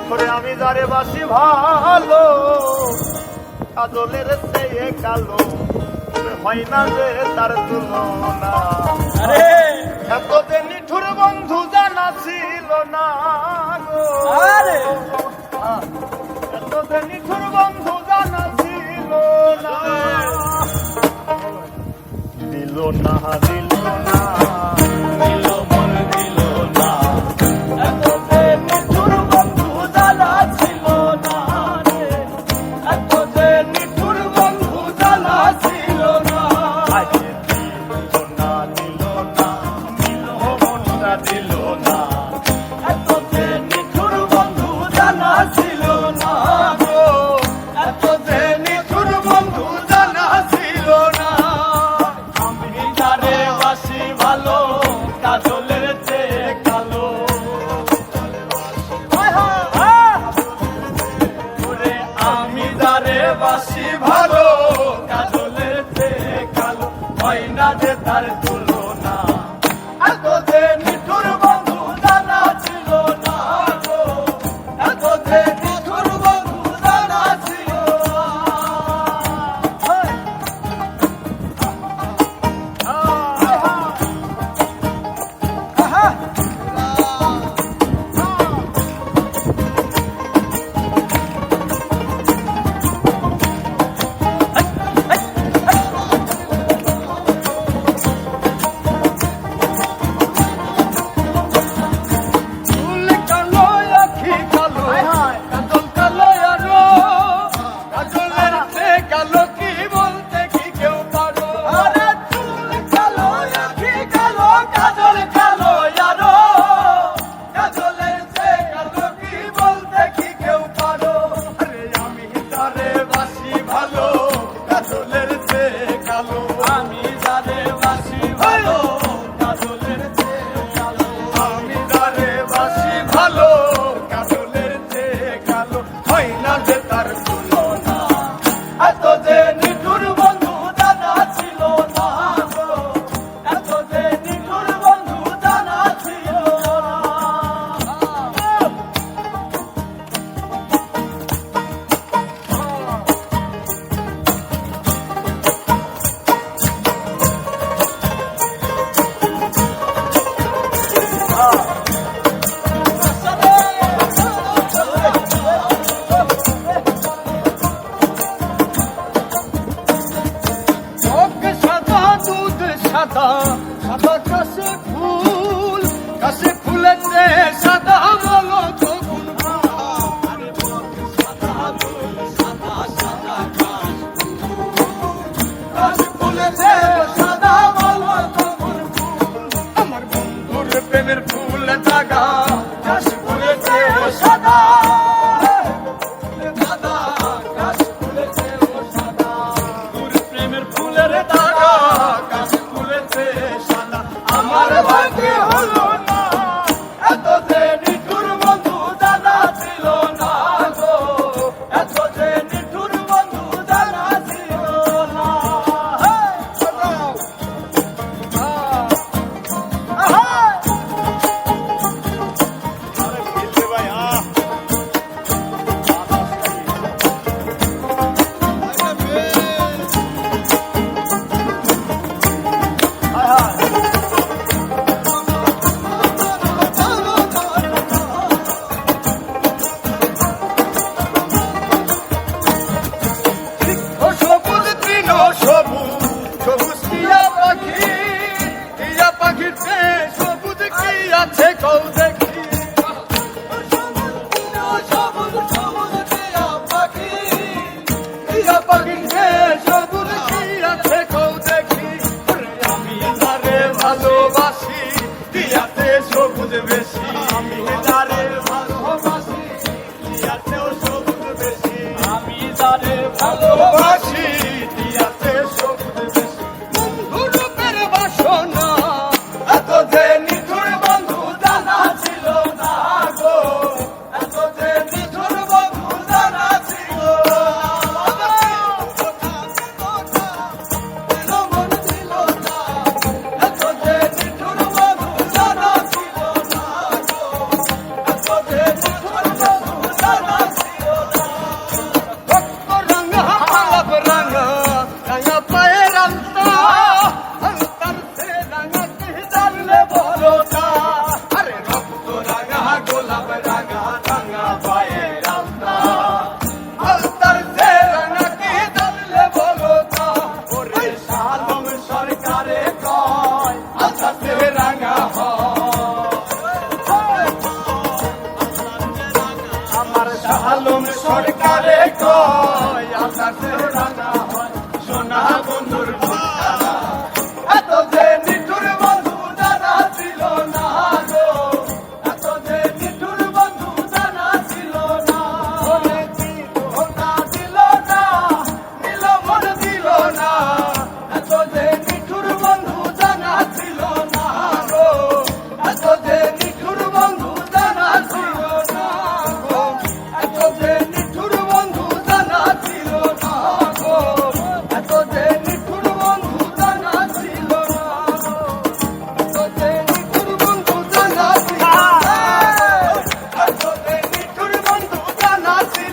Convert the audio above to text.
করে আমি যারে বাসি ভালো কাজলের চেয়ে কালো হয় না যে তার তুলনা। এত যে নিঠুর বন্ধু জানা ছিল না গো, এত যে নিঠুর বন্ধু জানা ছিল না। দিল না দিল না দিল মন দিল না, এত যে নিঠুর বন্ধু জানা ছিল না রে, এত যে নিঠুর বন্ধু জানা ছিল না। দিল না দিল না দিল মনটা দিল না, এত যে নিঠুর বন্ধু জানা ছিল না গো, এত যে নিঠুর বন্ধু জানা ছিল না। আমি যারে বাসি ভালো কাজলের চেয়ে কালো, আমি যারে বাসি ভালো কাজলের চেয়ে কালো হয় না যে তার তুলনা। এত যে নিঠুর বন্ধু জানা ছিল না গো, এত যে নিঠুর বন্ধু জানা ছিল সাদা সাদা কাশে ফুল, কাশে ফুলেতে সাদা বলো তখন কাশে ফুলেতে সাদা বলো তখন আমার বন্ধুর প্রেমের ফুল জাগা কাশে ফুলেতে সাদা আমার ভাগ্যে হলো না, এত যে নিঠুর বন্ধু জানা ছিল না গো, এত যে নিঠুর বন্ধু জানা ছিল না। ভালোবাসি দিয়াতে সবুজ বেশি, আমি যারে ভালোবাসি দিয়াতেও সবুজ বেশি, আমি যারে ভালোবাসি দিয়াতে সবুজ বেশি। বন্ধু রূপের বাসনা এত যে নিঠুর বন্ধু জানা ছিল না গো, এত যে নিঠুর বন্ধু জানা ছিল না। আমার শাহালুম সরকারে কয় আকাশে রাঙা হয় সোনা বন্ধুর ভুলখানা। এত যে নিঠুর বন্ধু জানা ছিল না গো, এত যে নিঠুর বন্ধু জানা ছিল না। বলে দিল না দিল না, দিল মন দিল না, এত যে নিঠুর বন্ধু জানা ছিল না গো, এত যে নিঠুর বন্ধু জানা ছিল না গো, এত যে নিঠুর বন্ধু জানা ছিল না গো, এত যে নিঠুর বন্ধু জানা ছিল না গো, এত যে নিঠুর বন্ধু জানা ছিল না, এত যে নিঠুর বন্ধু জানা ছিল